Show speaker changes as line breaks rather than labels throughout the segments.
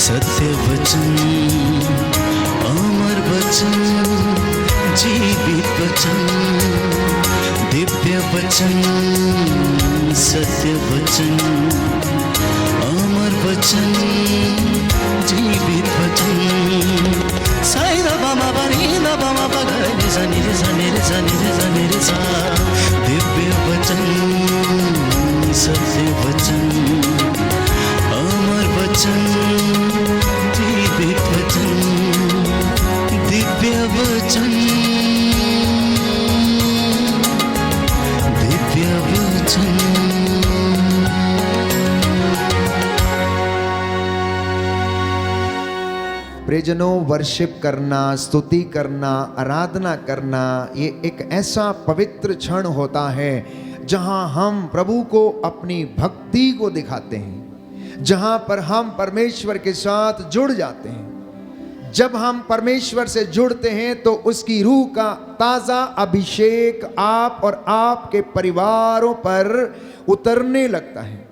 सत्य वचन, अमर वचन, जीवित वचन, दिव्य वचन, सत्य वचन, अमर वचन, जीवित वचन। साई दा बाबा बनी दा बाबा बगैर जनी रे जनी रे जनी रे जनी रे सा। दिव्य वचन, सत्य वचन, अमर वचन, जीवित वचन, दिव्य वचन, दिव्य वचन।
प्रियजनों, वर्शिप करना, स्तुति करना, आराधना करना, ये एक ऐसा पवित्र क्षण होता है जहां हम प्रभु को अपनी भक्ति को दिखाते हैं, जहां पर हम परमेश्वर के साथ जुड़ जाते हैं। जब हम परमेश्वर से जुड़ते हैं तो उसकी रूह का ताज़ा अभिषेक आप और आपके परिवारों पर उतरने लगता है।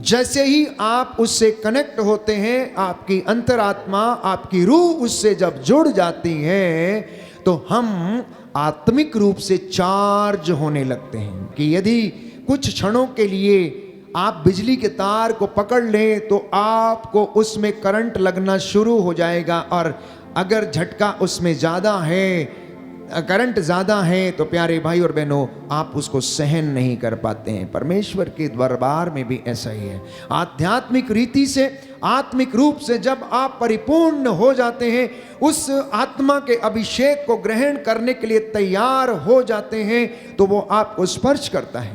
जैसे ही आप उससे कनेक्ट होते हैं, आपकी अंतरात्मा, आपकी रूह उससे जब जुड़ जाती है तो हम आत्मिक रूप से चार्ज होने लगते हैं कि यदि कुछ क्षणों के लिए आप बिजली के तार को पकड़ लें तो आपको उसमें करंट लगना शुरू हो जाएगा, और अगर झटका उसमें ज़्यादा है, करंट ज़्यादा है, तो प्यारे भाई और बहनों आप उसको सहन नहीं कर पाते हैं। परमेश्वर के दरबार में भी ऐसा ही है। आध्यात्मिक रीति से, आत्मिक रूप से जब आप परिपूर्ण हो जाते हैं, उस आत्मा के अभिषेक को ग्रहण करने के लिए तैयार हो जाते हैं, तो वो आपको स्पर्श करता है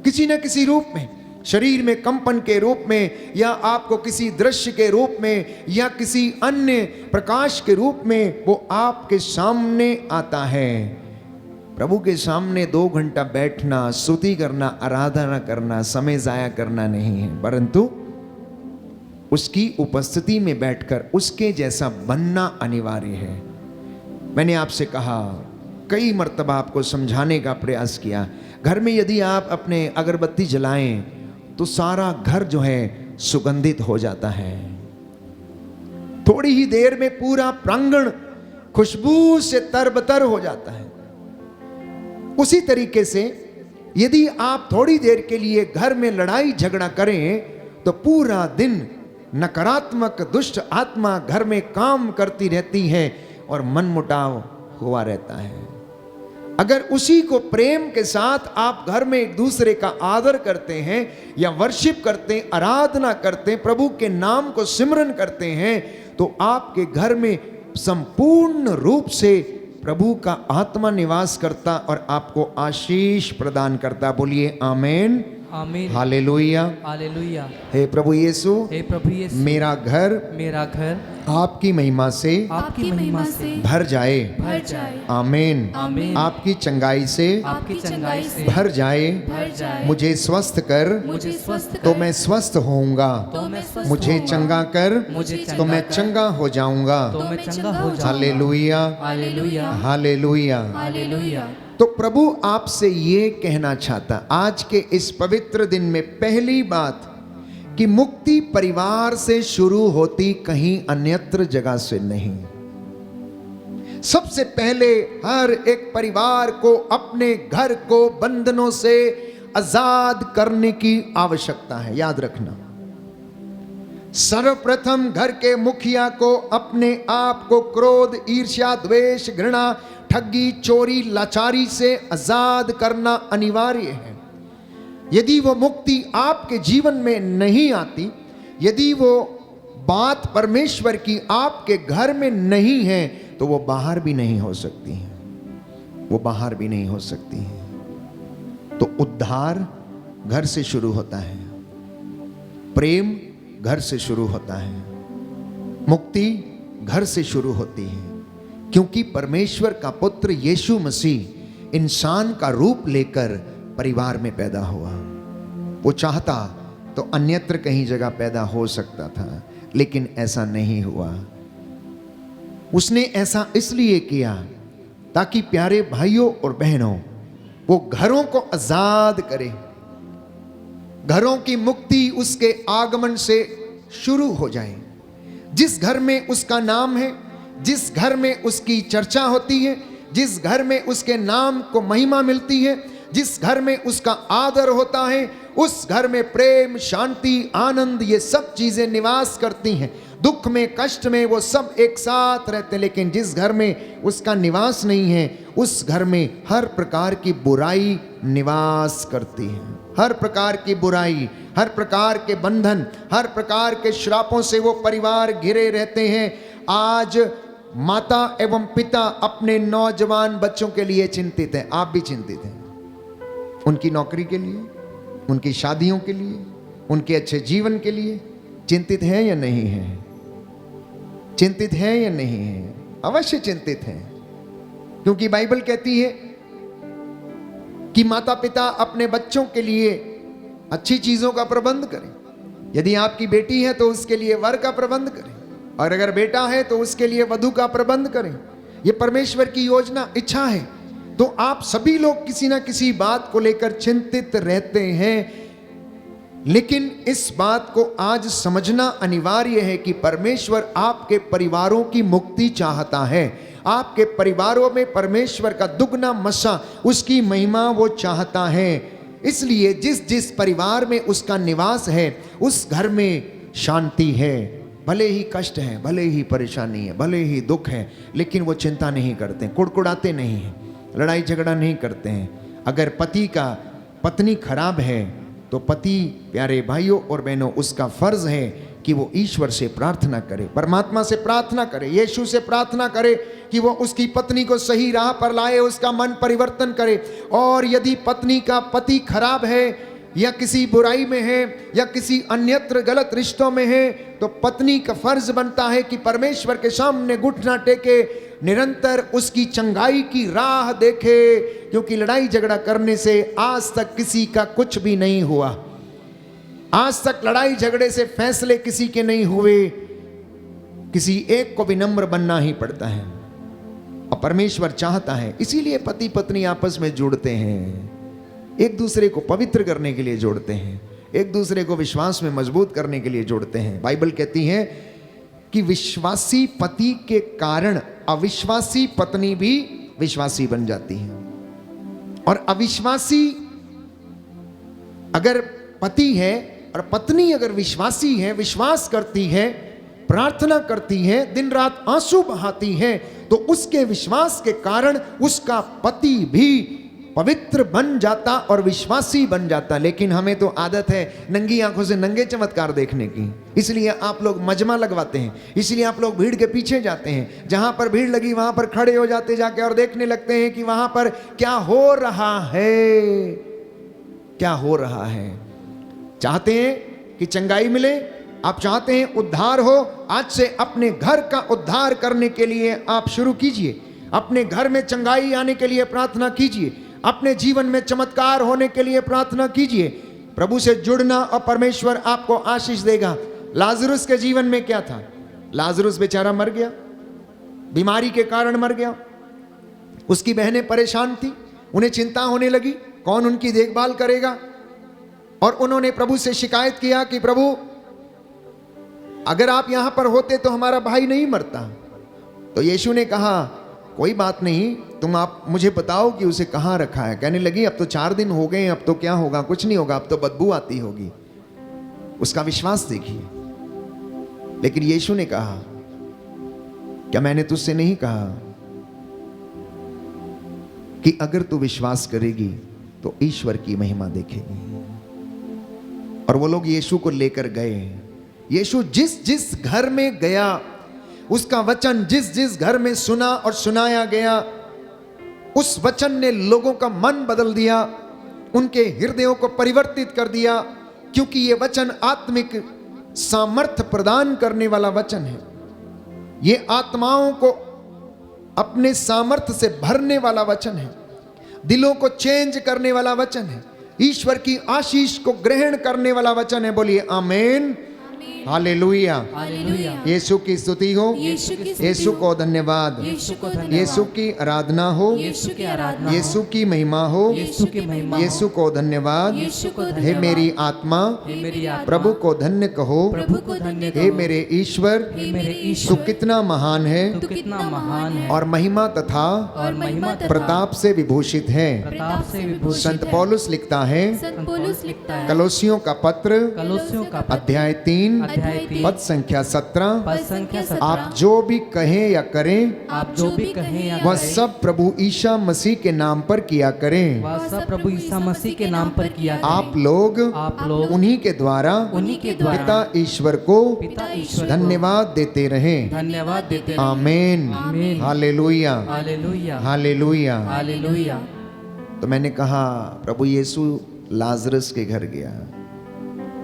किसी न किसी रूप में, शरीर में कंपन के रूप में, या आपको किसी दृश्य के रूप में, या किसी अन्य प्रकाश के रूप में वो आपके सामने आता है। प्रभु के सामने 2 घंटा बैठना, स्तुति करना, आराधना करना, समय जाया करना नहीं है, परंतु उसकी उपस्थिति में बैठकर उसके जैसा बनना अनिवार्य है। मैंने आपसे कहा, कई मर्तबा आपको समझाने का प्रयास किया, घर में यदि आप अपने अगरबत्ती जलाएं तो सारा घर जो है सुगंधित हो जाता है। थोड़ी ही देर में पूरा प्रांगण खुशबू से तरबतर हो जाता है। उसी तरीके से यदि आप थोड़ी देर के लिए घर में लड़ाई झगड़ा करें तो पूरा दिन नकारात्मक दुष्ट आत्मा घर में काम करती रहती है और मनमुटाव हुआ रहता है। अगर उसी को प्रेम के साथ आप घर में एक दूसरे का आदर करते हैं, या वर्शिप करते हैं, आराधना करते हैं, प्रभु के नाम को सिमरन करते हैं, तो आपके घर में संपूर्ण रूप से प्रभु का आत्मा निवास करता और आपको आशीष प्रदान करता। बोलिए आमीन,
आमीन,
हालेलुया,
हालेलुया।
हे प्रभु यीशु,
हे प्रभु यीशु,
मेरा घर आपकी महिमा से
आपकी महिमा से
भर जाए,
भर जाए।
आमीन,
आमीन।
आपकी चंगाई से
आपकी चंगाई से
भर जाए,
भर जाए।
मुझे स्वस्थ कर,
मुझे स्वस्थ
तो
कर,
मैं स्वस्थ होऊंगा,
तो मैं स्वस्थ
मुझे
होऊंगा।
चंगा कर,
मुझे
तो
चंगा
मैं
कर,
चंगा हो जाऊंगा।
तो मैं चंगा हो जाऊंगा।
Hallelujah,
hallelujah,
hallelujah.
हालेलुया।
तो प्रभु आपसे ये कहना चाहता आज के इस पवित्र दिन में, पहली बात कि मुक्ति परिवार से शुरू होती, कहीं अन्यत्र जगह से नहीं। सबसे पहले हर एक परिवार को अपने घर को बंधनों से आजाद करने की आवश्यकता है। याद रखना, सर्वप्रथम घर के मुखिया को अपने आप को क्रोध, ईर्ष्या, द्वेष, घृणा, ठगी, चोरी, लाचारी से आजाद करना अनिवार्य है। यदि वो मुक्ति आपके जीवन में नहीं आती, यदि वो बात परमेश्वर की आपके घर में नहीं है, तो वो बाहर भी नहीं हो सकती है, वो बाहर भी नहीं हो सकती है। तो उद्धार घर से शुरू होता है, प्रेम घर से शुरू होता है, मुक्ति घर से शुरू होती है, क्योंकि परमेश्वर का पुत्र यीशु मसीह इंसान का रूप लेकर परिवार में पैदा हुआ। वो चाहता तो अन्यत्र कहीं जगह पैदा हो सकता था, लेकिन ऐसा नहीं हुआ। उसने ऐसा इसलिए किया ताकि प्यारे भाइयों और बहनों, वो घरों को आजाद करे। घरों की मुक्ति उसके आगमन से शुरू हो जाए। जिस घर में उसका नाम है, जिस घर में उसकी चर्चा होती है, जिस घर में उसके नाम को महिमा मिलती है, जिस घर में उसका आदर होता है, उस घर में प्रेम, शांति, आनंद, ये सब चीजें निवास करती हैं। दुख में, कष्ट में वो सब एक साथ रहते हैं। लेकिन जिस घर में उसका निवास नहीं है, उस घर में हर प्रकार की बुराई निवास करती है। हर प्रकार की बुराई, हर प्रकार के बंधन, हर प्रकार के श्रापों से वो परिवार घिरे रहते हैं। आज माता एवं पिता अपने नौजवान बच्चों के लिए चिंतित हैं। आप भी चिंतित हैं, उनकी नौकरी के लिए, उनकी शादियों के लिए, उनके अच्छे जीवन के लिए चिंतित हैं या नहीं हैं? चिंतित हैं या नहीं हैं? अवश्य चिंतित हैं, क्योंकि बाइबल कहती है कि माता पिता अपने बच्चों के लिए अच्छी चीजों का प्रबंध करें। यदि आपकी बेटी है तो उसके लिए वर का प्रबंध करें, और अगर बेटा है तो उसके लिए वधू का प्रबंध करें। यह परमेश्वर की योजना, इच्छा है। तो आप सभी लोग किसी ना किसी बात को लेकर चिंतित रहते हैं, लेकिन इस बात को आज समझना अनिवार्य है कि परमेश्वर आपके परिवारों की मुक्ति चाहता है। आपके परिवारों में परमेश्वर का दुगना मसा, उसकी महिमा वो चाहता है। इसलिए जिस जिस परिवार में उसका निवास है, उस घर में शांति है। भले ही कष्ट है, भले ही परेशानी है, भले ही दुख है, लेकिन वो चिंता नहीं करते, कुड़कुड़ाते नहीं हैं, लड़ाई झगड़ा नहीं करते हैं। अगर पति का पत्नी खराब है तो पति, प्यारे भाइयों और बहनों, उसका फर्ज है कि वो ईश्वर से प्रार्थना करे, परमात्मा से प्रार्थना करे, यीशु से प्रार्थना करे कि वो उसकी पत्नी को सही राह पर लाए, उसका मन परिवर्तन करे। और यदि पत्नी का पति खराब है या किसी बुराई में है या किसी अन्यत्र गलत रिश्तों में है, तो पत्नी का फर्ज बनता है कि परमेश्वर के सामने घुटना टेके, निरंतर उसकी चंगाई की राह देखे, क्योंकि लड़ाई झगड़ा करने से आज तक किसी का कुछ भी नहीं हुआ। आज तक लड़ाई झगड़े से फैसले किसी के नहीं हुए। किसी एक को विनम्र बनना ही पड़ता है, और परमेश्वर चाहता है, इसीलिए पति पत्नी आपस में जुड़ते हैं, एक दूसरे को पवित्र करने के लिए जोड़ते हैं, एक दूसरे को विश्वास में मजबूत करने के लिए जोड़ते हैं। बाइबल कहती है कि विश्वासी पति के कारण अविश्वासी पत्नी भी विश्वासी बन जाती है। और अविश्वासी अगर पति है और पत्नी अगर विश्वासी है, विश्वास करती है, प्रार्थना करती है, दिन रात आंसू बहाती है, तो उसके विश्वास के कारण उसका पति भी पवित्र बन जाता और विश्वासी बन जाता। लेकिन हमें तो आदत है नंगी आंखों से नंगे चमत्कार देखने की, इसलिए आप लोग मजमा लगवाते हैं, इसलिए आप लोग भीड़ के पीछे जाते हैं, जहां पर भीड़ लगी वहां पर खड़े हो जाते जाके और देखने लगते हैं कि वहां पर क्या हो रहा है, क्या हो रहा है। चाहते हैं कि चंगाई मिले, आप चाहते हैं उद्धार हो, आज से अपने घर का उद्धार करने के लिए आप शुरू कीजिए। अपने घर में चंगाई आने के लिए प्रार्थना कीजिए, अपने जीवन में चमत्कार होने के लिए प्रार्थना कीजिए। प्रभु से जुड़ना और परमेश्वर आपको आशीष देगा। लाजरुस के जीवन में क्या था? लाजरुस बेचारा मर गया, बीमारी के कारण मर गया। उसकी बहनें परेशान थी, उन्हें चिंता होने लगी कौन उनकी देखभाल करेगा। और उन्होंने प्रभु से शिकायत किया कि प्रभु अगर आप यहां पर होते तो हमारा भाई नहीं मरता। तो यीशु ने कहा कोई बात नहीं, तुम आप मुझे बताओ कि उसे कहां रखा है। कहने लगी अब तो 4 दिन हो गए, अब तो क्या होगा, कुछ नहीं होगा, अब तो बदबू आती होगी। उसका विश्वास देखिए। लेकिन यीशु ने कहा क्या मैंने तुझसे नहीं कहा कि अगर तू विश्वास करेगी तो ईश्वर की महिमा देखेगी। और वो लोग यीशु को लेकर गए। यीशु जिस जिस घर में गया, उसका वचन जिस जिस घर में सुना और सुनाया गया, उस वचन ने लोगों का मन बदल दिया, उनके हृदयों को परिवर्तित कर दिया। क्योंकि ये वचन आत्मिक सामर्थ्य प्रदान करने वाला वचन है। ये आत्माओं को अपने सामर्थ्य से भरने वाला वचन है, दिलों को चेंज करने वाला वचन है, ईश्वर की आशीष को ग्रहण करने वाला वचन है। बोलिए आमीन। हालेलुया।
हालेलुया।
यीशु की स्तुति हो,
यीशु की स्तुति
यीशु
हो।
को धन्यवाद,
यीशु को धन्यवाद।
यीशु की आराधना हो,
यीशु की आराधना हो।
यीशु की महिमा हो,
यीशु की महिमा हो।
यीशु को धन्यवाद।
यीशु को
हे
धन्यवाद।
मेरी आत्मा
हे मेरी आत्मा
प्रभु को धन्य कहो।
प्रभु को धन्य
हे
कहो।
मेरे ईश्वर
हे मेरे
तू
ईश्वर
कितना महान है
तू कितना महान है
और महिमा तथा
और महिमा तथा
प्रताप से विभूषित है।
प्रताप से विभूषित
संत
है।
पौलुस लिखता है,
संत पौलुस लिखता है
कलोसियों का पत्र
कलोसियों का पत्र
अध्याय 3
अध्याय 3
पद संख्या 17,
पद संख्या 17।
आप जो भी कहें या करें
आप जो भी कहें या
वह
करें,
सब प्रभु ईसा मसीह के नाम पर किया करें।
वह सब प्रभु ईसा मसीह के नाम पर किया करें।
आप लोग उन्हीं के द्वारा
उन्हीं के द्वारा
पिता ईश्वर को
पिता ईश्वर को
धन्यवाद देते रहें।
धन्यवाद देते हैं।
आमीन।
आमीन।
Hallelujah,
hallelujah.
हालेलुया।
हालेलुया।
तो मैंने कहा प्रभु यीशु लाजरस के घर गया,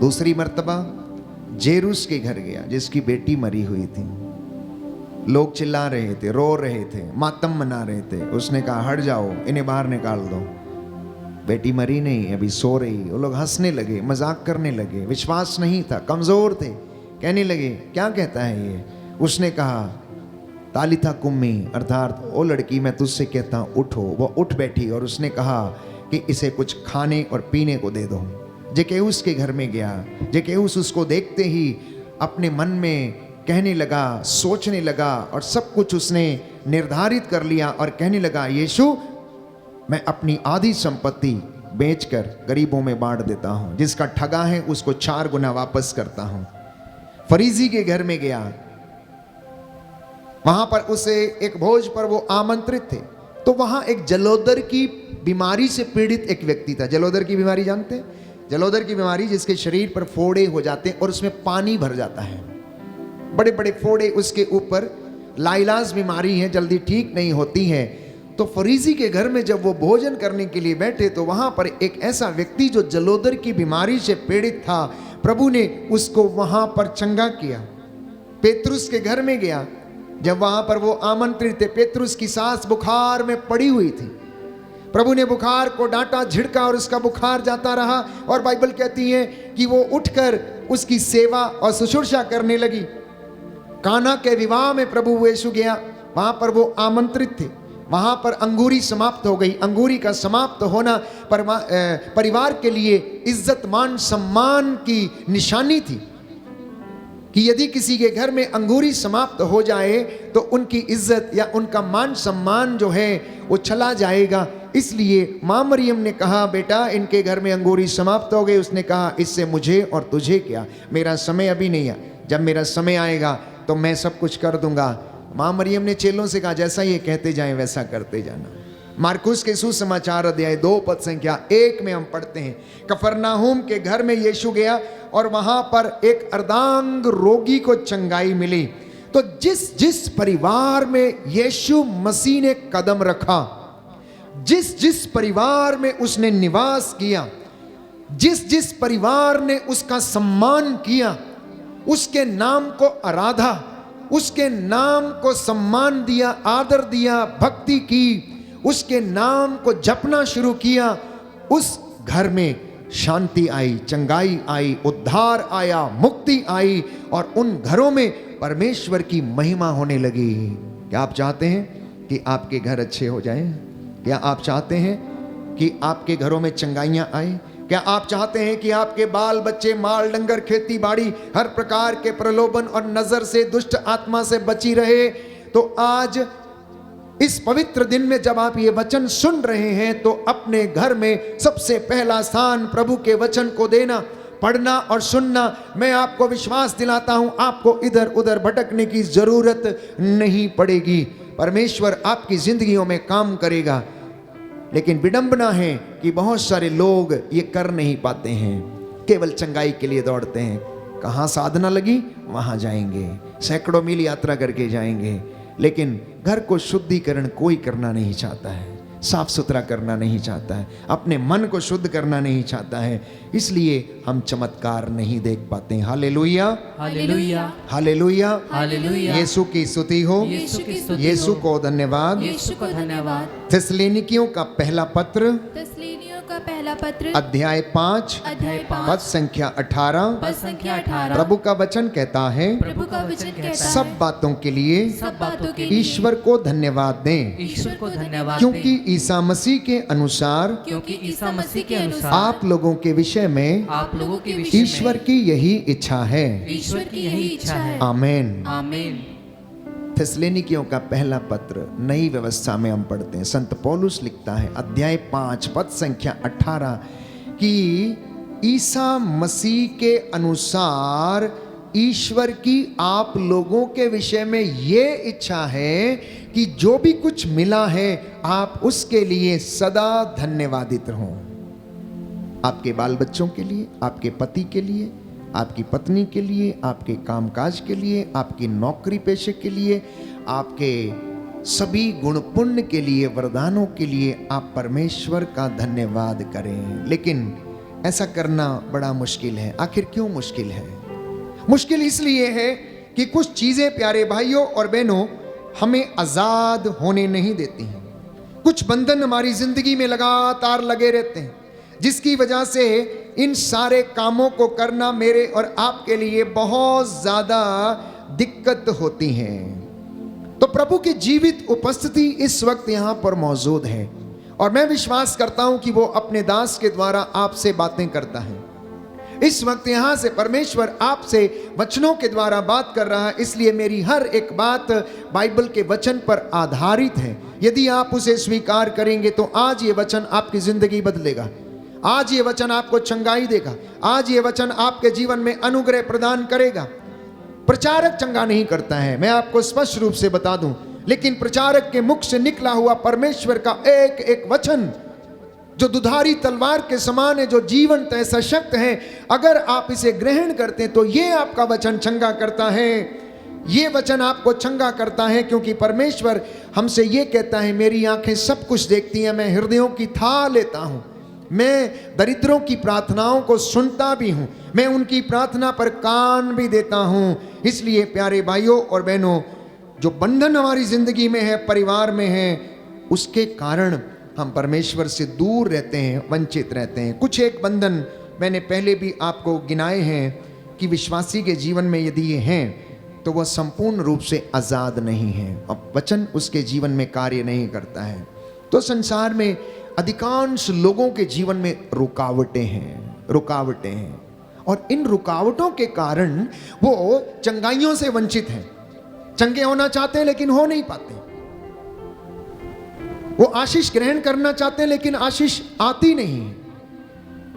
दूसरी मर्तबा जेरूस के घर गया जिसकी बेटी मरी हुई थी। लोग चिल्ला रहे थे, रो रहे थे, मातम मना रहे थे। उसने कहा हट जाओ, इन्हें बाहर निकाल दो, बेटी मरी नहीं, अभी सो रही। वो लोग हंसने लगे, मजाक करने लगे, विश्वास नहीं था, कमजोर थे। कहने लगे क्या कहता है ये। उसने कहा तालिथा कुम्मी, अर्थात ओ लड़की मैं तुझसे कहता हूँ उठो। वो उठ बैठी और उसने कहा कि इसे कुछ खाने और पीने को दे दो। जक्कैऊस के घर में गया। जक्कैऊस उसको देखते ही अपने मन में कहने लगा, सोचने लगा और सब कुछ उसने निर्धारित कर लिया और कहने लगा यीशु मैं अपनी आधी संपत्ति बेचकर गरीबों में बांट देता हूं, जिसका ठगा है उसको 4 गुना वापस करता हूं। फरीसी के घर में गया, वहां पर उसे एक भोज पर वो आमंत्रित थे। तो वहां एक जलोदर की बीमारी से पीड़ित एक व्यक्ति था। जलोदर की बीमारी जानते हैं? जलोदर की बीमारी जिसके शरीर पर फोड़े हो जाते हैं और उसमें पानी भर जाता है, बड़े बड़े फोड़े उसके ऊपर। लाइलाज बीमारी है, जल्दी ठीक नहीं होती है। तो फरीसी के घर में जब वो भोजन करने के लिए बैठे तो वहां पर एक ऐसा व्यक्ति जो जलोदर की बीमारी से पीड़ित था, प्रभु ने उसको वहां पर चंगा किया। पेतरुस के घर में गया, जब वहां पर वो आमंत्रित थे। पेतरुस की सास बुखार में पड़ी हुई थी। प्रभु ने बुखार को डांटा, झिड़का और उसका बुखार जाता रहा। और बाइबल कहती है कि वो उठकर उसकी सेवा और शुश्रूषा करने लगी। काना के विवाह में प्रभु यीशु गया, वहां पर वो आमंत्रित थे। वहां पर अंगूरी समाप्त हो गई। अंगूरी का समाप्त होना परिवार के लिए इज्जत मान सम्मान की निशानी थी कि यदि किसी के घर में अंगूरी समाप्त हो जाए तो उनकी इज्जत या उनका मान सम्मान जो है वो चला जाएगा। इसलिए माँ मरियम ने कहा बेटा इनके घर में अंगूरी समाप्त हो गई। उसने कहा इससे मुझे और तुझे क्या, मेरा समय अभी नहीं है, जब मेरा समय आएगा तो मैं सब कुछ कर दूंगा। माँ मरियम ने चेलों से कहा जैसा ये कहते जाएं वैसा करते जाना। मार्कुस के सुसमाचार अध्याय 2 पद संख्या 1 में हम पढ़ते हैं, कफरनाहूम के घर में यीशु गया और वहां पर एक अर्धांग रोगी को चंगाई मिली। तो जिस जिस परिवार में यीशु मसीह ने कदम रखा, जिस जिस परिवार में उसने निवास किया, जिस जिस परिवार ने उसका सम्मान किया, उसके नाम को आराधा, उसके नाम को सम्मान दिया, आदर दिया, भक्ति की, उसके नाम को जपना शुरू किया, उस घर में शांति आई, चंगाई आई, उद्धार आया, मुक्ति आई और उन घरों में परमेश्वर की महिमा होने लगी। क्या आप चाहते हैं कि आपके घर अच्छे हो जाएं? क्या आप चाहते हैं कि आपके घरों में चंगाइयां आए? क्या आप चाहते हैं कि आपके बाल बच्चे माल डंगर खेती बाड़ी हर प्रकार के प्रलोभन और नजर से, दुष्ट आत्मा से बची रहे? तो आज इस पवित्र दिन में जब आप ये वचन सुन रहे हैं तो अपने घर में सबसे पहला स्थान प्रभु के वचन को देना, पढ़ना और सुनना। मैं आपको विश्वास दिलाता हूं आपको इधर उधर भटकने की जरूरत नहीं पड़ेगी। परमेश्वर आपकी जिंदगियों में काम करेगा। लेकिन विडंबना है कि बहुत सारे लोग ये कर नहीं पाते हैं, केवल चंगाई के लिए दौड़ते हैं। कहाँ साधना लगी वहां जाएंगे, सैकड़ों मील यात्रा करके जाएंगे, लेकिन घर को शुद्धिकरण कोई करना नहीं चाहता है, साफ सुथरा करना नहीं चाहता है, अपने मन को शुद्ध करना नहीं चाहता है। इसलिए हम चमत्कार नहीं देख पाते। Hallelujah,
hallelujah,
hallelujah,
hallelujah.
यीशु की स्तुति हो,
यीशु की स्तुति
यीशु
हो।
को धन्यवाद।
यीशु को धन्यवाद।
थिस्सलुनीकियों का पहला पत्र
थिस्सलुनीकियों का पहला पत्र
अध्याय 5
अध्याय
पद
5
संख्या 18।
पद संख्या 18।
प्रभु का वचन कहता है,
प्रभु का वचन कहता है,
सब बातों के लिए
सब बातों के लिए
ईश्वर को धन्यवाद दें,
ईश्वर को धन्यवाद
क्योंकि
दें,
ईसा मसीह के अनुसार
क्योंकि ईसा मसीह के अनुसार
आप लोगों के विषय में
आप लोगों के विषय
ईश्वर की यही इच्छा है।
ईश्वर की यही इच्छा है।
आमेन।
आमीन।
थिस्सलुनीकियों का पहला पत्र नई व्यवस्था में हम पढ़ते हैं। संत पौलुस लिखता है अध्याय 5 पद संख्या 18 कि ईसा मसीह के अनुसार ईश्वर की आप लोगों के विषय में ये इच्छा है कि जो भी कुछ मिला है आप उसके लिए सदा धन्यवादित हों। आपके बाल बच्चों के लिए, आपके पति के लिए, आपकी पत्नी के लिए, आपके कामकाज के लिए, आपकी नौकरी पेशे के लिए, आपके सभी गुण पुण्य के लिए, वरदानों के लिए आप परमेश्वर का धन्यवाद करें। लेकिन ऐसा करना बड़ा मुश्किल है। आखिर क्यों मुश्किल है? मुश्किल इसलिए है कि कुछ चीजें प्यारे भाइयों और बहनों हमें आजाद होने नहीं देती हैं। कुछ बंधन हमारी जिंदगी में लगातार लगे रहते हैं, जिसकी वजह से इन सारे कामों को करना मेरे और आपके लिए बहुत ज्यादा दिक्कत होती है। तो प्रभु की जीवित उपस्थिति इस वक्त यहां पर मौजूद है और मैं विश्वास करता हूं कि वो अपने दास के द्वारा आपसे बातें करता है। इस वक्त यहां से परमेश्वर आपसे वचनों के द्वारा बात कर रहा है, इसलिए मेरी हर एक बात बाइबल के वचन पर आधारित है। यदि आप उसे स्वीकार करेंगे तो आज ये वचन आपकी जिंदगी बदलेगा, आज ये वचन आपको चंगाई देगा, आज ये वचन आपके जीवन में अनुग्रह प्रदान करेगा। प्रचारक चंगा नहीं करता है, मैं आपको स्पष्ट रूप से बता दूं, लेकिन प्रचारक के मुख से निकला हुआ परमेश्वर का एक एक वचन जो दुधारी तलवार के समान है, जो जीवंत है, सशक्त है, अगर आप इसे ग्रहण करते हैं तो ये आपका वचन चंगा करता है। ये वचन आपको चंगा करता है क्योंकि परमेश्वर हमसे ये कहता है, मेरी आंखें सब कुछ देखती हैं, मैं हृदयों की था लेता हूं, मैं दरिद्रों की प्रार्थनाओं को सुनता भी हूं, मैं उनकी प्रार्थना पर कान भी देता हूं। इसलिए प्यारे भाइयों और बहनों, जो बंधन हमारी जिंदगी में है, परिवार में है, उसके कारण हम परमेश्वर से दूर रहते हैं, वंचित रहते हैं। कुछ एक बंधन मैंने पहले भी आपको गिनाए हैं कि विश्वासी के जीवन में यदि ये हैं तो वह संपूर्ण रूप से आज़ाद नहीं है, अब वचन उसके जीवन में कार्य नहीं करता है। तो संसार में अधिकांश लोगों के जीवन में रुकावटें हैं और इन रुकावटों के कारण वो चंगाइयों से वंचित हैं। चंगे होना चाहते हैं लेकिन हो नहीं पाते, वो आशीष ग्रहण करना चाहते हैं लेकिन आशीष आती नहीं है,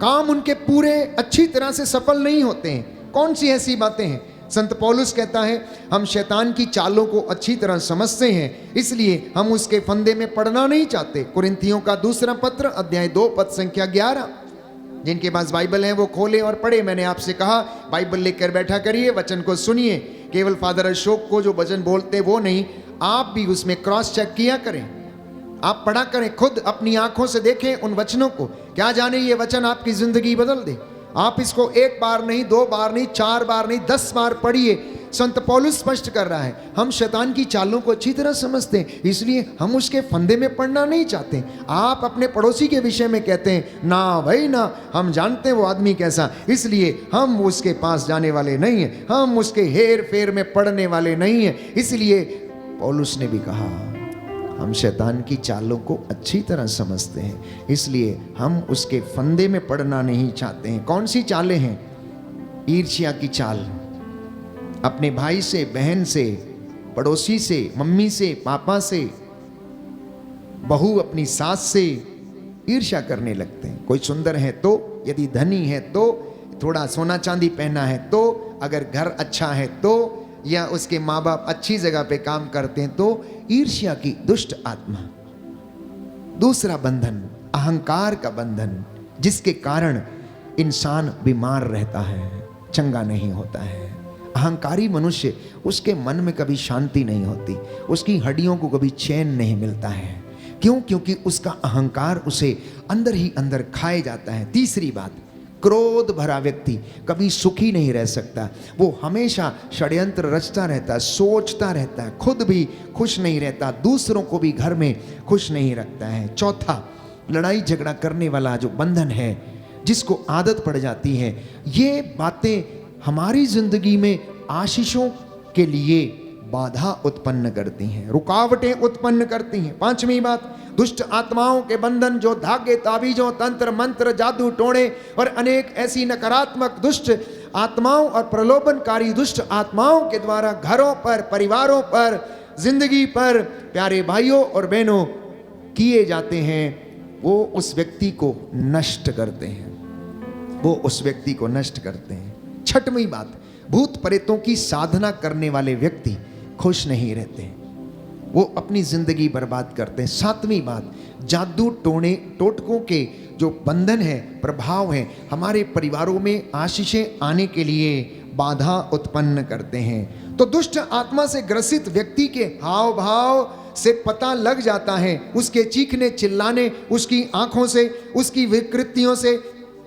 काम उनके पूरे अच्छी तरह से सफल नहीं होते हैं। कौन सी ऐसी बातें हैं? संत पौलुस कहता है, हम शैतान की चालों को अच्छी तरह समझते हैं, इसलिए हम उसके फंदे में पड़ना नहीं चाहते। कुरिन्थियों का दूसरा पत्र अध्याय 2 पद संख्या 11। जिनके पास बाइबल है वो खोले और पढ़े। मैंने आपसे कहा बाइबल लेकर बैठा करिए, वचन को सुनिए। केवल फादर अशोक को जो वचन बोलते वो नहीं, आप भी उसमें क्रॉस चेक किया करें, आप पढ़ा करें, खुद अपनी आंखों से देखें उन वचनों को। क्या जाने ये वचन आपकी जिंदगी बदल दे। आप इसको एक बार नहीं, 2 बार नहीं, 4 बार नहीं, 10 बार पढ़िए। संत पौलुस स्पष्ट कर रहा है, हम शैतान की चालों को अच्छी तरह समझते हैं, इसलिए हम उसके फंदे में पड़ना नहीं चाहते। आप अपने पड़ोसी के विषय में कहते हैं, ना भाई ना, हम जानते हैं वो आदमी कैसा, इसलिए हम उसके पास जाने वाले नहीं हैं, हम उसके हेर फेर में पड़ने वाले नहीं हैं। इसलिए पौलुस ने भी कहा, हम शैतान की चालों को अच्छी तरह समझते हैं, इसलिए हम उसके फंदे में पड़ना नहीं चाहते हैं। कौन सी चालें हैं? ईर्ष्या की चाल, अपने भाई से, बहन से, पड़ोसी से, मम्मी से, पापा से, बहू अपनी सास से ईर्ष्या करने लगते हैं। कोई सुंदर है तो, यदि धनी है तो, थोड़ा सोना चांदी पहना है तो, अगर घर अच्छा है तो, या उसके माँ बाप अच्छी जगह पे काम करते हैं तो, ईर्ष्या की दुष्ट आत्मा। दूसरा बंधन, अहंकार का बंधन, जिसके कारण इंसान बीमार रहता है, चंगा नहीं होता है। अहंकारी मनुष्य, उसके मन में कभी शांति नहीं होती, उसकी हड्डियों को कभी चैन नहीं मिलता है। क्यों? क्योंकि उसका अहंकार उसे अंदर ही अंदर खाए जाता है। तीसरी बात, क्रोध भरा व्यक्ति कभी सुखी नहीं रह सकता, वो हमेशा षड्यंत्र रचता रहता है, सोचता रहता है, खुद भी खुश नहीं रहता, दूसरों को भी घर में खुश नहीं रखता है। चौथा, लड़ाई झगड़ा करने वाला जो बंधन है, जिसको आदत पड़ जाती है, ये बातें हमारी जिंदगी में आशीषों के लिए बाधा उत्पन्न करती हैं, रुकावटें उत्पन्न करती हैं। पांचवी बात, दुष्ट आत्माओं के बंधन, जो धागे ताबीजों तंत्र मंत्र जादू टोणे और अनेक ऐसी नकारात्मक दुष्ट आत्माओं और प्रलोभनकारी दुष्ट आत्माओं के द्वारा घरों पर, परिवारों पर, जिंदगी पर, प्यारे भाइयों और बहनों, किए जाते हैं, वो उस व्यक्ति को नष्ट करते हैं, वो उस व्यक्ति को नष्ट करते हैं। छठवीं बात, भूत प्रेतों की साधना करने वाले व्यक्ति खुश नहीं रहते, वो अपनी जिंदगी बर्बाद करते हैं। सातवीं बात, जादू टोने टोटकों के जो बंधन है, प्रभाव है, हमारे परिवारों में आशीषें आने के लिए बाधा उत्पन्न करते हैं। तो दुष्ट आत्मा से ग्रसित व्यक्ति के हाव भाव से पता लग जाता है, उसके चीखने चिल्लाने, उसकी आंखों से, उसकी विकृतियों से,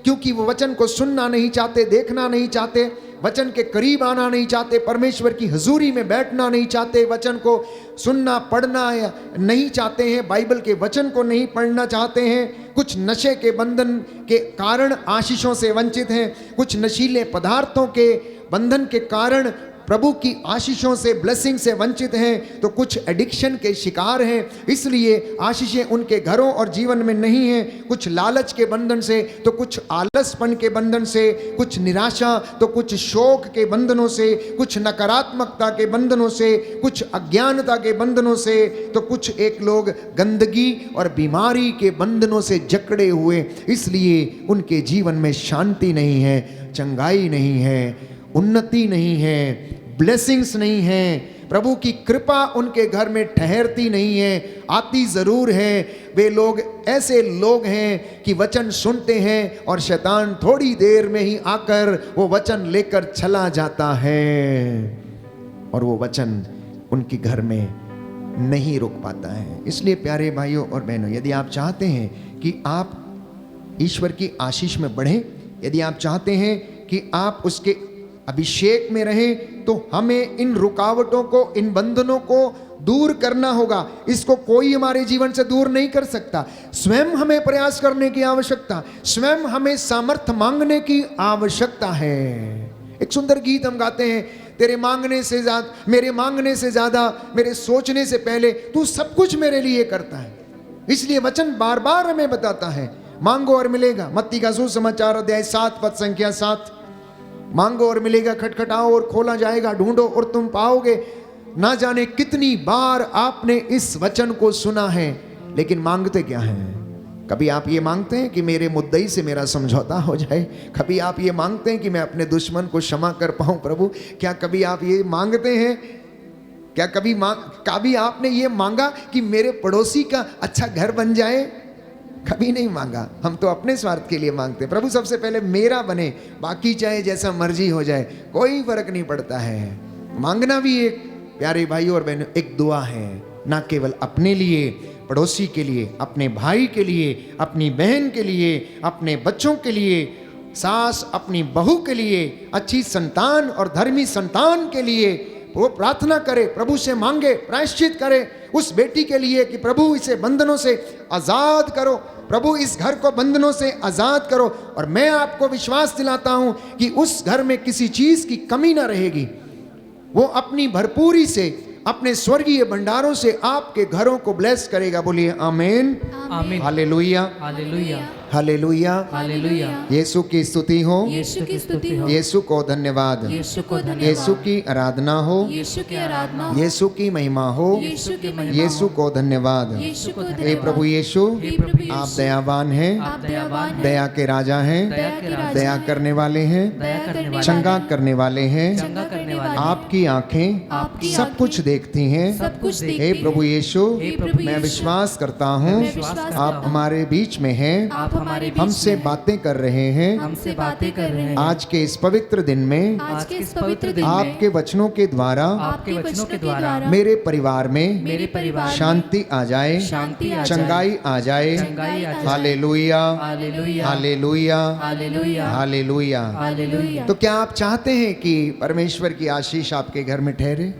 क्योंकि वो वचन को सुनना नहीं चाहते, देखना नहीं चाहते, वचन के करीब आना नहीं चाहते, परमेश्वर की हजूरी में बैठना नहीं चाहते, वचन को सुनना पढ़ना नहीं चाहते हैं, बाइबल के वचन को नहीं पढ़ना चाहते हैं, कुछ नशे के बंधन के कारण आशीषों से वंचित हैं, कुछ नशीले पदार्थों के बंधन के कारण प्रभु की आशीषों से, ब्लेसिंग से वंचित हैं, तो कुछ एडिक्शन के शिकार हैं, इसलिए आशीषें उनके घरों और जीवन में नहीं हैं। कुछ लालच के बंधन से, तो कुछ आलसपन के बंधन से, कुछ निराशा, तो कुछ शोक के बंधनों से, कुछ नकारात्मकता के बंधनों से, कुछ अज्ञानता के बंधनों से, तो कुछ एक लोग गंदगी और बीमारी के बंधनों से जकड़े हुए, इसलिए उनके जीवन में शांति नहीं है, चंगाई नहीं है, उन्नति नहीं है, ब्लेसिंग्स नहीं है, प्रभु की कृपा उनके घर में ठहरती नहीं है, आती जरूर है। वे लोग ऐसे लोग हैं कि वचन सुनते हैं और शैतान थोड़ी देर में ही आकर वो वचन लेकर चला जाता है और वो वचन उनके घर में नहीं रुक पाता है। इसलिए प्यारे भाइयों और बहनों, यदि आप चाहते हैं कि आप ईश्वर की आशीष में बढ़ें, यदि आप चाहते हैं कि आप उसके अभिषेक में रहें, तो हमें इन रुकावटों को, इन बंधनों को दूर करना होगा। इसको कोई हमारे जीवन से दूर नहीं कर सकता। स्वयं हमें प्रयास करने की आवश्यकता, स्वयं हमें सामर्थ्य मांगने की आवश्यकता है। एक सुंदर गीत हम गाते हैं, तेरे मांगने से ज्यादा, मेरे मांगने से ज्यादा, मेरे सोचने से पहले तू सब कुछ मेरे लिए करता है। इसलिए वचन बार बार हमें बताता है, मांगो और मिलेगा। मत्ती का सुसमाचार अध्याय 7 पद संख्या 7, मांगो और मिलेगा, खटखटाओ और खोला जाएगा, ढूंढो और तुम पाओगे। ना जाने कितनी बार आपने इस वचन को सुना है, लेकिन मांगते क्या हैं? कभी आप ये मांगते हैं कि मेरे मुद्दई से मेरा समझौता हो जाए, कभी आप ये मांगते हैं कि मैं अपने दुश्मन को क्षमा कर पाऊं प्रभु। क्या कभी आप ये मांगते हैं? क्या कभी आपने ये मांगा कि मेरे पड़ोसी का अच्छा घर बन जाए? कभी नहीं मांगा। हम तो अपने स्वार्थ के लिए मांगते, प्रभु सबसे पहले मेरा बने, बाकी चाहे जैसा मर्जी हो जाए, कोई फर्क नहीं पड़ता है। मांगना भी एक, प्यारे भाइयों और बहनों, एक दुआ है, ना केवल अपने लिए, पड़ोसी के लिए, अपने भाई के लिए, अपनी बहन के लिए, अपने बच्चों के लिए, सास अपनी बहू के लिए, अच्छी संतान और धर्मी संतान के लिए वो प्रार्थना करे, प्रभु से मांगे, प्रायश्चित करे उस बेटी के लिए कि प्रभु इसे बंधनों से आजाद करो, प्रभु इस घर को बंधनों से आजाद करो। और मैं आपको विश्वास दिलाता हूं कि उस घर में किसी चीज की कमी ना रहेगी। वो अपनी भरपूरी से, अपने स्वर्गीय भंडारों से आपके घरों को ब्लेस करेगा। बोलिए आमीन,
आमीन,
हालेलुया,
हालेलुया,
हालेलुया,
हालेलुया।
यीशु की स्तुति हो,
यीशु की स्तुति हो,
यीशु को धन्यवाद,
यीशु को धन्यवाद,
यीशु की आराधना हो,
यीशु की आराधना हो,
यीशु की महिमा हो,
यीशु की महिमा
यीशु को धन्यवाद।
यीशु को
हे
धन्यवाद।
प्रभु यीशु,
हे प्रभु यीशु,
आप दयावान हैं,
आप दयावान हैं,
दया के राजा हैं,
दया के राजा
दया
हैं,
करने वाले हैं,
दया करने वाले,
चंगा करने वाले हैं,
चंगा करने वाले,
आपकी आंखें
आपकी
सब
आंखें
कुछ देखती हैं।
सब कुछ
हे
देखती
प्रभु
हैं।
यीशु,
हे प्रभु
मैं
यीशु,
विश्वास करता हूँ
मैं विश्वास करता
आप
हूँ,
हमारे बीच में हैं,
आप हमारे बीच
हमसे
में हैं,
बातें कर रहे हैं।
हमसे बातें कर रहे हैं।
आज के इस पवित्र दिन में
आज के इस पवित्र दिन में
आपके वचनों के द्वारा
आपके वचनों के द्वारा
मेरे परिवार में
मेरे परिवार में
शांति आ जाए,
शांति आ जाए,
चंगाई आ जाए।
चंगाई आ जाए।
Hallelujah,
hallelujah,
hallelujah,
hallelujah,
hallelujah.
Hallelujah.
तो क्या आप चाहते हैं कि परमेश्वर की आशीष आपके घर में ठहरे?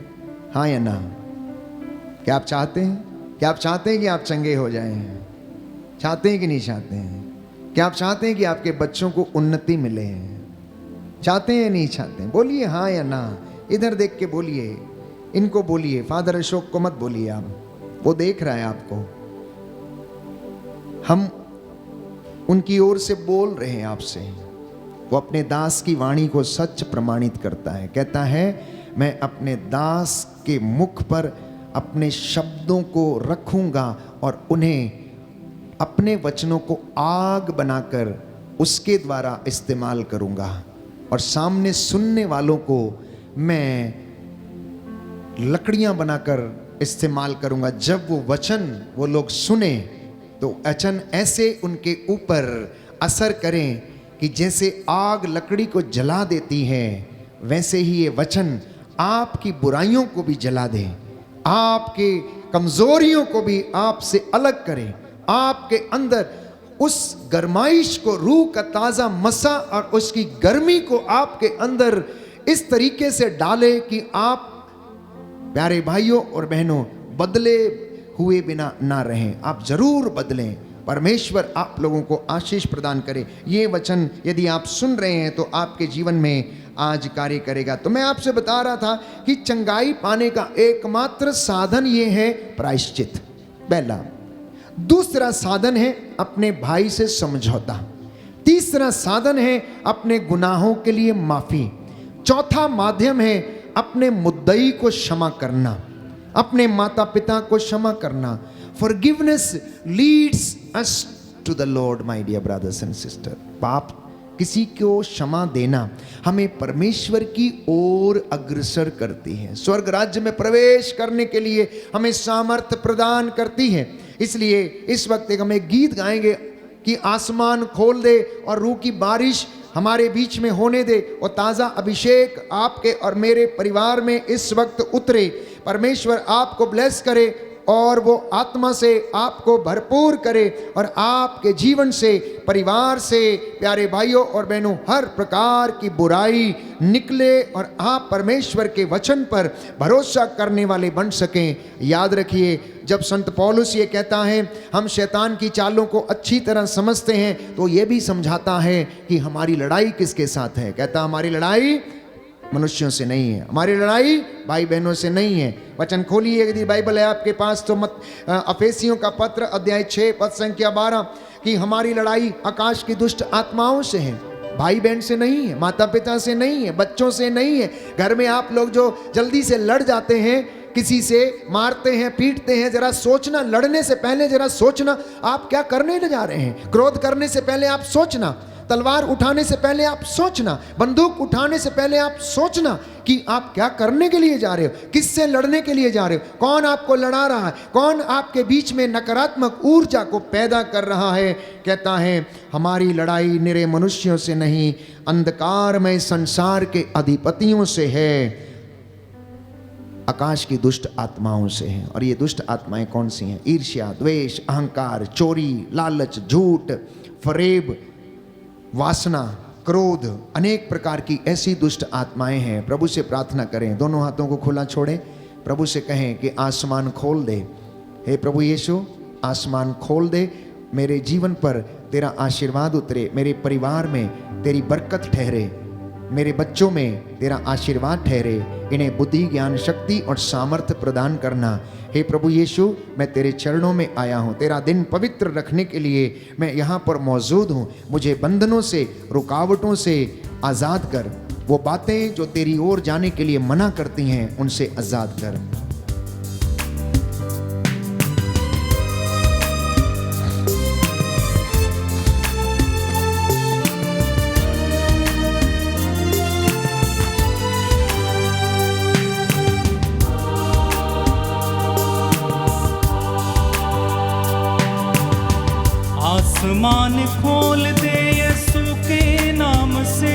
हाँ या ना? क्या आप चाहते हैं? क्या आप चाहते हैं कि आप चंगे हो जाएं? चाहते हैं कि नहीं चाहते हैं? क्या आप चाहते हैं कि आपके बच्चों को उन्नति मिले? चाहते हैं या नहीं चाहते हैं? बोलिए हाँ या ना। इधर देख के बोलिए, इनको बोलिए, फादर अशोक को मत बोलिए आप, वो देख रहा है आपको। हम उनकी ओर से बोल रहे हैं आपसे। वो अपने दास की वाणी को सच प्रमाणित करता है, कहता है मैं अपने दास के मुख पर अपने शब्दों को रखूंगा और उन्हें अपने वचनों को आग बनाकर उसके द्वारा इस्तेमाल करूंगा, और सामने सुनने वालों को मैं लकड़ियां बनाकर इस्तेमाल करूंगा। जब वो वचन वो लोग सुने तो वचन ऐसे उनके ऊपर असर करें कि जैसे आग लकड़ी को जला देती है, वैसे ही ये वचन आपकी बुराइयों को भी जला दे, आपके कमजोरियों को भी आपसे अलग करे, आपके अंदर उस गरमाइश को, रूह का ताज़ा मसा और उसकी गर्मी को आपके अंदर इस तरीके से डाले कि आप प्यारे भाइयों और बहनों बदले हुए बिना ना रहें। आप जरूर बदलें। परमेश्वर आप लोगों को आशीष प्रदान करे। ये वचन यदि आप सुन रहे हैं तो आपके जीवन में आज कार्य करेगा। तो मैं आपसे बता रहा था कि चंगाई पाने का एकमात्र साधन ये है प्रायश्चित, पहला। दूसरा साधन है अपने भाई से समझौता। तीसरा साधन है अपने गुनाहों के लिए माफी। चौथा माध्यम है अपने मुद्दई को क्षमा करना, अपने माता पिता को क्षमा करना। Forgiveness leads us to the Lord, my dear brothers and sister. पाप किसी को क्षमा देना हमें परमेश्वर की ओर अग्रसर करती है, स्वर्ग राज्य में प्रवेश करने के लिए हमें सामर्थ्य प्रदान करती है। इसलिए इस वक्त एक हमें गीत गाएंगे कि आसमान खोल दे और रूह की बारिश हमारे बीच में होने दे, और ताज़ा अभिषेक आपके और मेरे परिवार में इस वक्त उतरे। परमेश्वर आपको ब्लेस करे और वो आत्मा से आपको भरपूर करे, और आपके जीवन से, परिवार से, प्यारे भाइयों और बहनों, हर प्रकार की बुराई निकले और आप परमेश्वर के वचन पर भरोसा करने वाले बन सकें। याद रखिए, जब संत पौलुस ये कहता है हम शैतान की चालों को अच्छी तरह समझते हैं, तो ये भी समझाता है कि हमारी लड़ाई किसके साथ है। कहता हमारी लड़ाई मनुष्यों से नहीं है, हमारी लड़ाई भाई बहनों से नहीं है। वचन खोलिए यदि बाइबल है आपके पास तो मत अफेसियों का पत्र अध्याय 6 पद संख्या 12 कि हमारी लड़ाई आकाश की दुष्ट आत्माओं से है, भाई बहन से नहीं है, माता पिता से नहीं है, बच्चों से नहीं है। घर में आप लोग जो जल्दी से लड़ जाते हैं, किसी से मारते हैं, पीटते हैं, जरा सोचना, लड़ने से पहले जरा सोचना आप क्या करने जा रहे हैं। क्रोध करने से पहले आप सोचना, तलवार उठाने से पहले आप सोचना, बंदूक उठाने से पहले आप सोचना कि आप क्या करने के लिए जा रहे हो, किससे लड़ने के लिए जा रहे हो, कौन आपको लड़ा रहा है, कौन आपके बीच में नकारात्मक ऊर्जा को पैदा कर रहा है। कहता है हमारी लड़ाई निरे मनुष्यों से नहीं, अंधकारमय संसार के अधिपतियों से है, आकाश की दुष्ट आत्माओं से हैं। और ये दुष्ट आत्माएं कौन सी हैं? ईर्ष्या, द्वेष, अहंकार, चोरी, लालच, झूठ, फरेब, वासना, क्रोध, अनेक प्रकार की ऐसी दुष्ट आत्माएं हैं। प्रभु से प्रार्थना करें, दोनों हाथों को खुला छोड़ें, प्रभु से कहें कि आसमान खोल दे। हे प्रभु यीशु, आसमान खोल दे, मेरे जीवन पर तेरा आशीर्वाद उतरे, मेरे परिवार में तेरी बरकत ठहरे, मेरे बच्चों में तेरा आशीर्वाद ठहरे, इन्हें बुद्धि, ज्ञान, शक्ति और सामर्थ्य प्रदान करना। हे प्रभु यीशु, मैं तेरे चरणों में आया हूँ, तेरा दिन पवित्र रखने के लिए मैं यहाँ पर मौजूद हूँ। मुझे बंधनों से, रुकावटों से आज़ाद कर, वो बातें जो तेरी ओर जाने के लिए मना करती हैं उनसे आज़ाद कर।
आसमान खोल दे यीशु के नाम से,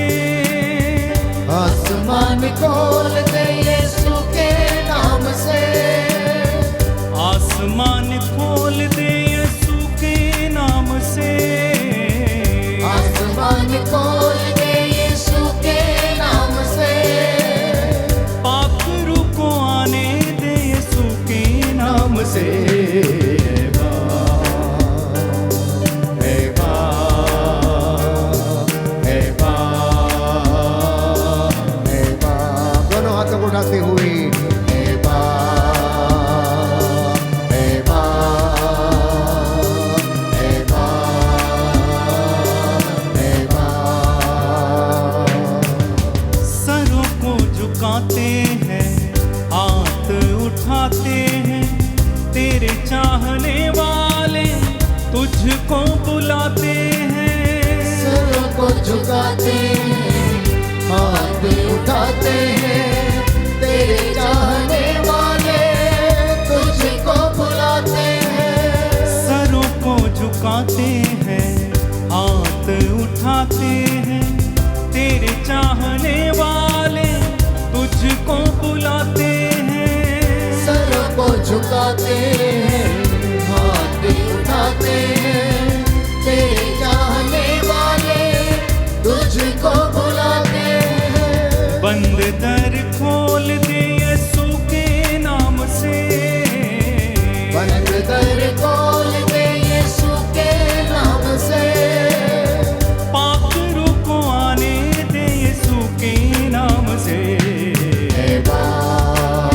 आसमान खोल दे यीशु के नाम से,
आसमान खोल दे यीशु के नाम से,
आसमान खोल दे यीशु के नाम से,
पाखरू को आने दे यीशु के नाम से, झुकाते हैं, हाथ उठाते हैं, तेरे चाहने वाले तुझको बुलाते हैं।
सरों को झुकाते हैं, हाथ उठाते हैं, तेरे चाहने वाले तुझको बुलाते हैं।
सरों को झुकाते हैं, हाथ उठाते हैं, तेरे चाहने वाले तुझको बुलाते हैं।
सरों को झुकाते हैं, हाथ उठाते हैं, तेरे चाहने वाले तुझको बुलाते हैं।
बंद दर खोल दे यीशु के नाम से,
बंद दर खोल दे यीशु के नाम से।
पाक रूह को आने दे यीशु के नाम से।
हे बाप,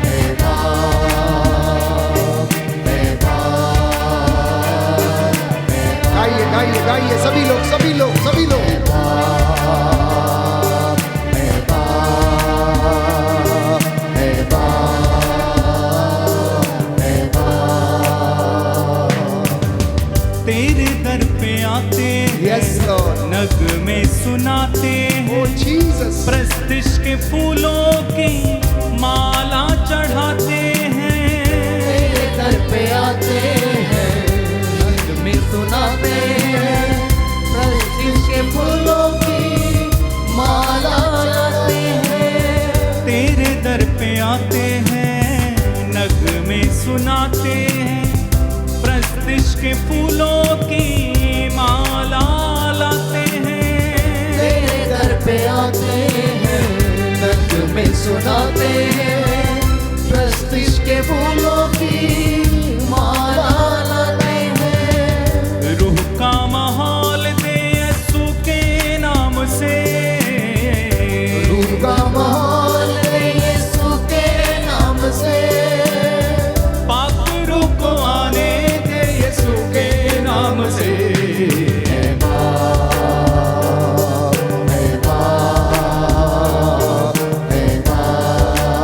हे बाप, हे बाप,
गाइए गाइए गाइए सभी लोग सभी लोग सभी लोग।
हे बाप, हे बाप, हे बाप।
तेरे दर पे आते हैं,
Yes, Lord.
नगमे सुनाते
Oh
हैं,
Jesus.
प्रस्तिश के फूलों की माला चढ़ाते हैं।
तेरे दर पे आते हैं, रंग में सुनाते हैं, प्रस्तिश के फूलों की माला चढ़ाते हैं।
तेरे दर पे आते हैं, नगमे सुनाते हैं, प्रस्तिश के फूलों की माला लाते हैं।
तेरे दर पे आते हैं, रंग में सुनाते हैं, प्रस्तिश के फूलों की माला लाते हैं।
रूह का माहौल दे यीशु के नाम से,
रूह का माहौल है यीशु के नाम से।
पाक रूह को आने दे यीशु के नाम से।
हे बाप, हे बाप, हे बाप,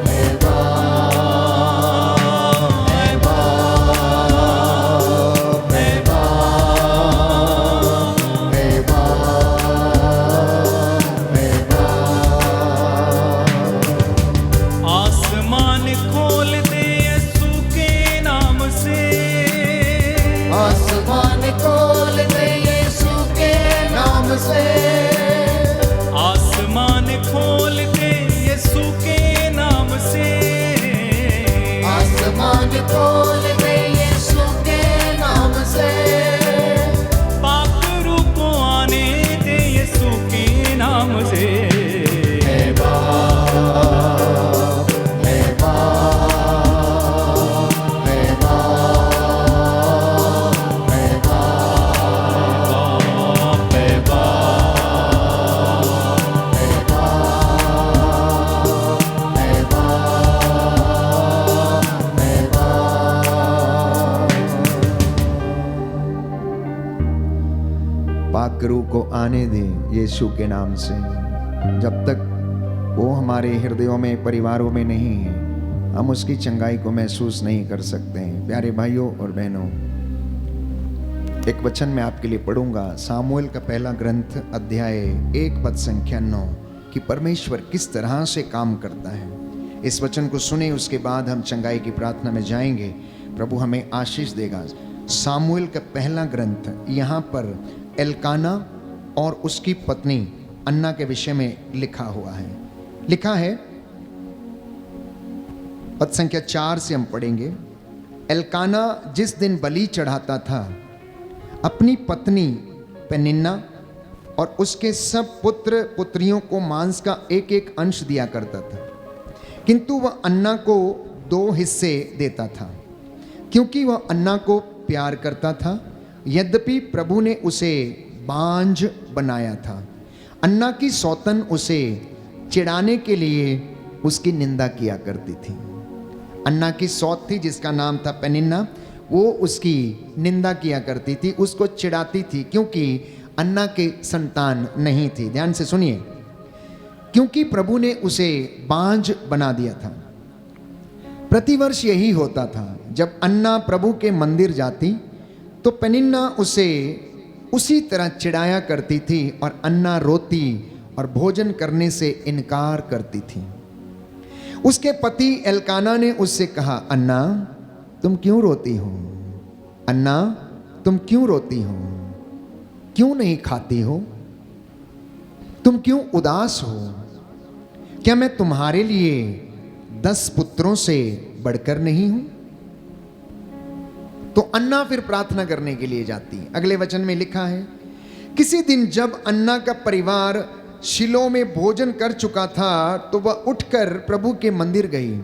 हे बाप, हे बाप, हे बाप, हे बाप, हे बाप।
आसमान खोल दे यीशु के नाम से,
आसमान खोल दे यीशु के नाम से।
आसमान खोल दे यीशु के नाम से।
आसमान खोल दे यीशु के नाम से।
पाक रूह को आने दे यीशु के नाम से।
हे बाप, हे बाप, हे बाप, हे बाप,
हे बाप,
हे बाप, हे बाप, हे बाप।
पाक रूह को आने दें यीशु के नाम से। जब तक वो हमारे हृदयों में परिवारों में नहीं है, हम उसकी चंगाई को महसूस नहीं कर सकते हैं। प्यारे भाइयों और बहनों, एक वचन मैं आपके लिए पढ़ूंगा, सामुएल का पहला ग्रंथ अध्याय 1 पद संख्या 9, कि परमेश्वर किस तरह से काम करता है। इस वचन को सुने, उसके बाद हम चंगाई की प्रार्थना में जाएंगे। प्रभु हमें आशीष देगा। सामुएल का पहला ग्रंथ, यहाँ पर एल्काना और उसकी पत्नी अन्ना के विषय में लिखा हुआ है। लिखा है, पद संख्या 4 से हम पढ़ेंगे। एल्काना जिस दिन बलि चढ़ाता था, अपनी पत्नी पेनिन्ना और उसके सब पुत्र पुत्रियों को मांस का एक एक अंश दिया करता था, किंतु वह अन्ना को 2 हिस्से देता था, क्योंकि वह अन्ना को प्यार करता था। यद्यपि प्रभु ने उसे बांझ बनाया था। अन्ना की सौतन उसे चिढ़ाने के लिए उसकी निंदा किया करती थी। अन्ना की सौत थी जिसका नाम था पेनिन्ना, वो उसकी निंदा किया करती थी, उसको चिढ़ाती थी, क्योंकि अन्ना के संतान नहीं थी। ध्यान से सुनिए, क्योंकि प्रभु ने उसे बांझ बना दिया था। प्रतिवर्ष यही होता था, जब अन्ना प्रभु के मंदिर जाती तो पेनिन्ना उसे उसी तरह चिढ़ाया करती थी और अन्ना रोती और भोजन करने से इनकार करती थी। उसके पति एल्काना ने उससे कहा, अन्ना तुम क्यों रोती हो? अन्ना तुम क्यों रोती हो? क्यों नहीं खाती हो? तुम क्यों उदास हो? क्या मैं तुम्हारे लिए 10 पुत्रों से बढ़कर नहीं हूं? तो अन्ना फिर प्रार्थना करने के लिए जाती है। अगले वचन में लिखा है, किसी दिन जब अन्ना का परिवार शिलो में भोजन कर चुका था तो वह उठकर प्रभु के मंदिर गई।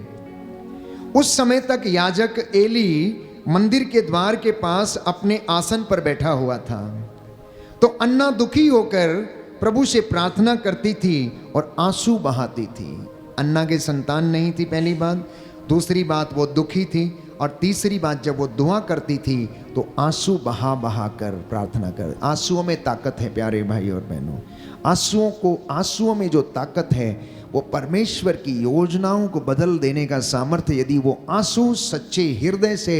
उस समय तक याजक एली मंदिर के द्वार के पास अपने आसन पर बैठा हुआ था। तो अन्ना दुखी होकर प्रभु से प्रार्थना करती थी और आंसू बहाती थी। अन्ना के संतान नहीं थी, पहली बात। दूसरी बात, वो दुखी थी। और तीसरी बात, जब वो दुआ करती थी तो आंसू बहा बहा कर प्रार्थना कर। आंसुओं में ताकत है प्यारे भाई और बहनों। आंसुओं में जो ताकत है वो परमेश्वर की योजनाओं को बदल देने का सामर्थ्य, यदि वो आंसू सच्चे हृदय से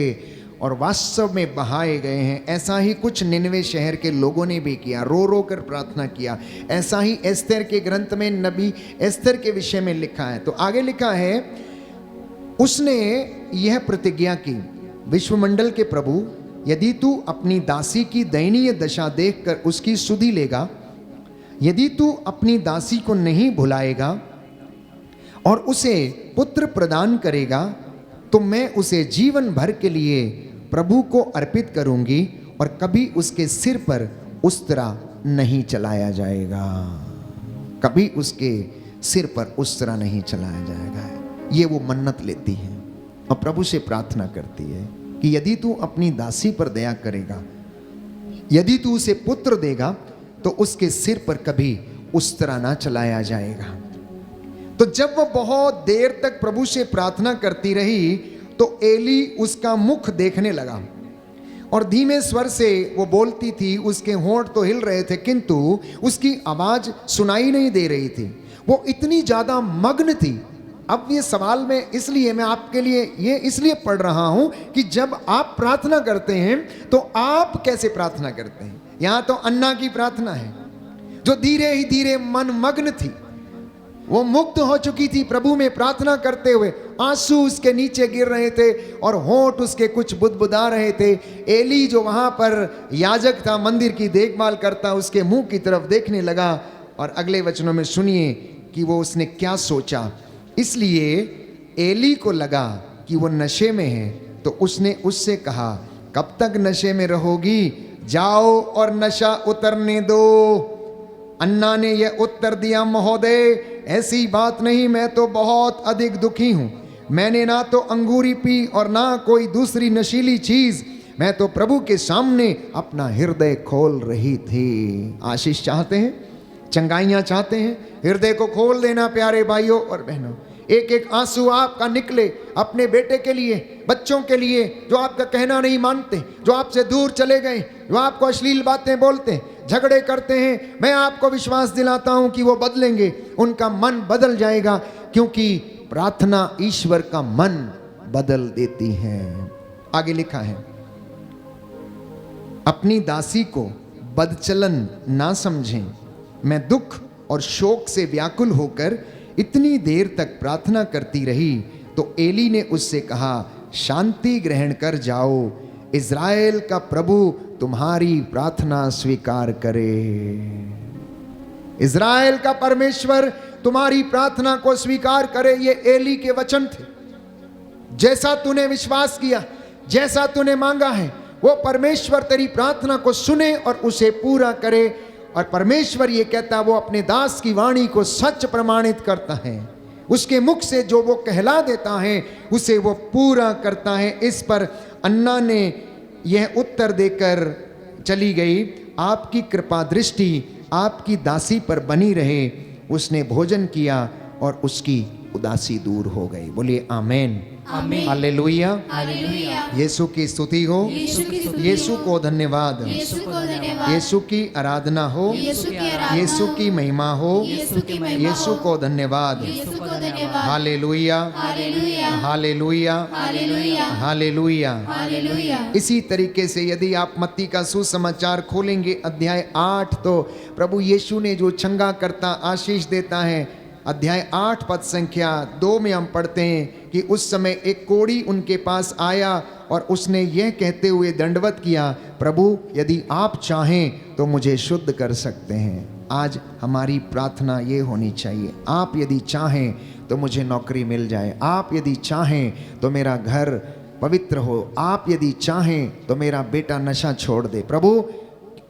और वास्तव में बहाए गए हैं। ऐसा ही कुछ निनवे शहर के लोगों ने भी किया, रो रो कर प्रार्थना किया। ऐसा ही एस्तर के ग्रंथ में नबी एस्तर के विषय में लिखा है। तो आगे लिखा है, उसने यह प्रतिज्ञा की, विश्वमंडल के प्रभु, यदि तू अपनी दासी की दयनीय दशा देखकर उसकी सुधि लेगा, यदि तू अपनी दासी को नहीं भुलाएगा और उसे पुत्र प्रदान करेगा, तो मैं उसे जीवन भर के लिए प्रभु को अर्पित करूंगी और कभी उसके सिर पर उस्तरा नहीं चलाया जाएगा। कभी उसके सिर पर उस्तरा नहीं चलाया जाएगा। ये वो मन्नत लेती है और प्रभु से प्रार्थना करती है कि यदि तू अपनी दासी पर दया करेगा, यदि तू उसे पुत्र देगा, तो उसके सिर पर कभी उस्तरा ना चलाया जाएगा। तो जब वो बहुत देर तक प्रभु से प्रार्थना करती रही तो एली उसका मुख देखने लगा और धीमे स्वर से वो बोलती थी। उसके होंठ तो हिल रहे थे किंतु उसकी आवाज सुनाई नहीं दे रही थी। वो इतनी ज्यादा मग्न थी। अब ये सवाल में इसलिए मैं आपके लिए ये इसलिए पढ़ रहा हूं कि जब आप प्रार्थना करते हैं तो आप कैसे प्रार्थना करते हैं। यहां तो अन्ना की प्रार्थना है जो धीरे ही धीरे मन मग्न थी। वो मुक्त हो चुकी थी प्रभु में प्रार्थना करते हुए। आंसू उसके नीचे गिर रहे थे और होंठ उसके कुछ बुदबुदा रहे थे। एली जो वहां पर याजक था, मंदिर की देखभाल करता, उसके मुंह की तरफ देखने लगा। और अगले वचनों में सुनिए कि वो उसने क्या सोचा। इसलिए एली को लगा कि वो नशे में है, तो उसने उससे कहा, कब तक नशे में रहोगी? जाओ और नशा उतरने दो। अन्ना ने यह उत्तर दिया, महोदय ऐसी बात नहीं, मैं तो बहुत अधिक दुखी हूं। मैंने ना तो अंगूरी पी और ना कोई दूसरी नशीली चीज। मैं तो प्रभु के सामने अपना हृदय खोल रही थी। आशीष चाहते हैं, चंगाइयां चाहते हैं, हृदय को खोल देना प्यारे भाइयों और बहनों। एक एक आंसू आपका निकले अपने बेटे के लिए, बच्चों के लिए जो आपका कहना नहीं मानते, जो आपसे दूर चले गए, जो आपको अश्लील बातें बोलते, झगड़े करते हैं। मैं आपको विश्वास दिलाता हूं कि वो बदलेंगे, उनका मन बदल जाएगा, क्योंकि प्रार्थना ईश्वर का मन बदल देती है। आगे लिखा है, अपनी दासी को बदचलन ना समझें। मैं दुख और शोक से व्याकुल होकर इतनी देर तक प्रार्थना करती रही तो एली ने उससे कहा, शांति ग्रहण कर जाओ, इज़राइल का प्रभु तुम्हारी प्रार्थना स्वीकार करे। इज़राइल का परमेश्वर तुम्हारी प्रार्थना को स्वीकार करे। ये एली के वचन थे। जैसा तूने विश्वास किया, जैसा तूने मांगा है, वो परमेश्वर तेरी प्रार्थना को सुने और उसे पूरा करे। और परमेश्वर ये कहता है, वो अपने दास की वाणी को सच प्रमाणित करता है। उसके मुख से जो वो कहला देता है उसे वो पूरा करता है। इस पर अन्ना ने यह उत्तर देकर चली गई, आपकी कृपा दृष्टि आपकी दासी पर बनी रहे। उसने भोजन किया और उसकी उदासी दूर हो गई। बोलिए आमेन।
आमीन
हालेलुया।
हालेलुया
यीशु की स्तुति हो,
यीशु की स्तुति
यीशु को धन्यवाद,
यीशु को धन्यवाद
यीशु की आराधना हो,
यीशु की आराधना
यीशु की महिमा हो,
यीशु की महिमा
यीशु को धन्यवाद।
यीशु को धन्यवाद
hallelujah
hallelujah
hallelujah
hallelujah
hallelujah.
Hallelujah
इसी तरीके से यदि आप मत्ती का सुसमाचार खोलेंगे अध्याय 8, तो प्रभु यीशु ने जो चंगा करता आशीष देता है, अध्याय 8 पद संख्या 2 में हम पढ़ते हैं कि उस समय एक कोढ़ी उनके पास आया और उसने यह कहते हुए दंडवत किया, प्रभु यदि आप चाहें तो मुझे शुद्ध कर सकते हैं। आज हमारी प्रार्थना ये होनी चाहिए, आप यदि चाहें तो मुझे नौकरी मिल जाए, आप यदि चाहें तो मेरा घर पवित्र हो, आप यदि चाहें तो मेरा बेटा नशा छोड़ दे। प्रभु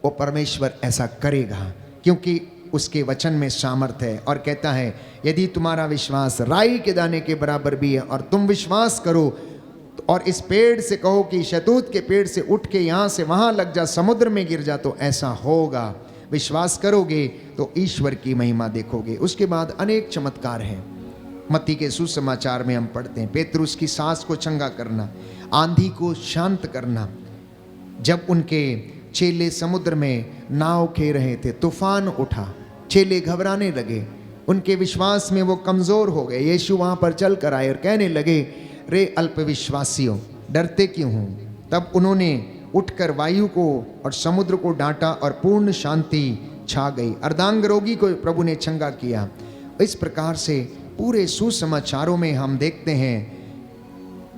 वो परमेश्वर ऐसा करेगा, क्योंकि उसके वचन में सामर्थ है। और कहता है यदि तुम्हारा विश्वास राई के दाने के बराबर भी है और तुम विश्वास करो और इस पेड़ से कहो कि शहतूत के पेड़ से उठ के यहाँ से वहाँ लग जा, समुद्र में गिर जा, तो ऐसा होगा। विश्वास करोगे तो ईश्वर की महिमा देखोगे। उसके बाद अनेक चमत्कार हैं। मत्ती के सुसमाचार में हम पढ़ते हैं पेतरुस की सांस को चंगा करना, आंधी को शांत करना। जब उनके चेले समुद्र में नाव खे रहे थे, तूफान उठा, चेले घबराने लगे, उनके विश्वास में वो कमज़ोर हो गए। यीशु वहाँ पर चल कर आए और कहने लगे, रे अल्पविश्वासियों, डरते क्यों हो? तब उन्होंने उठकर वायु को और समुद्र को डांटा और पूर्ण शांति छा गई। अर्धांग रोगी को प्रभु ने चंगा किया। इस प्रकार से पूरे सुसमाचारों में हम देखते हैं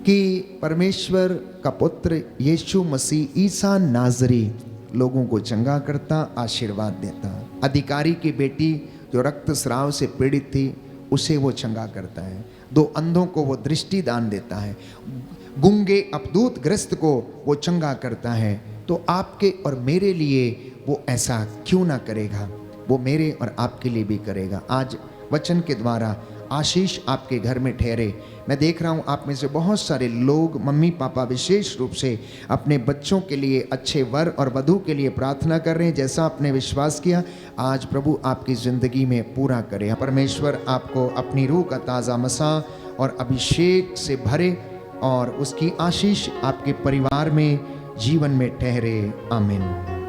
कि परमेश्वर का पुत्र यीशु मसीह ईसा नाज़री लोगों को चंगा करता, आशीर्वाद देता। अधिकारी की बेटी जो रक्तस्राव से पीड़ित थी, उसे वो चंगा करता है। 2 अंधों को वो दृष्टि दान देता है। गूंगे अपदूत ग्रस्त को वो चंगा करता है। तो आपके और मेरे लिए वो ऐसा क्यों ना करेगा? वो मेरे और आपके लिए भी करेगा। आज वचन के द्वारा आशीष आपके घर में ठहरे। मैं देख रहा हूँ आप में से बहुत सारे लोग, मम्मी पापा विशेष रूप से अपने बच्चों के लिए, अच्छे वर और वधू के लिए प्रार्थना कर रहे हैं। जैसा आपने विश्वास किया, आज प्रभु आपकी ज़िंदगी में पूरा करे। परमेश्वर आपको अपनी रूह का ताज़ा मसा और अभिषेक से भरे और उसकी आशीष आपके परिवार में, जीवन में ठहरे। आमीन।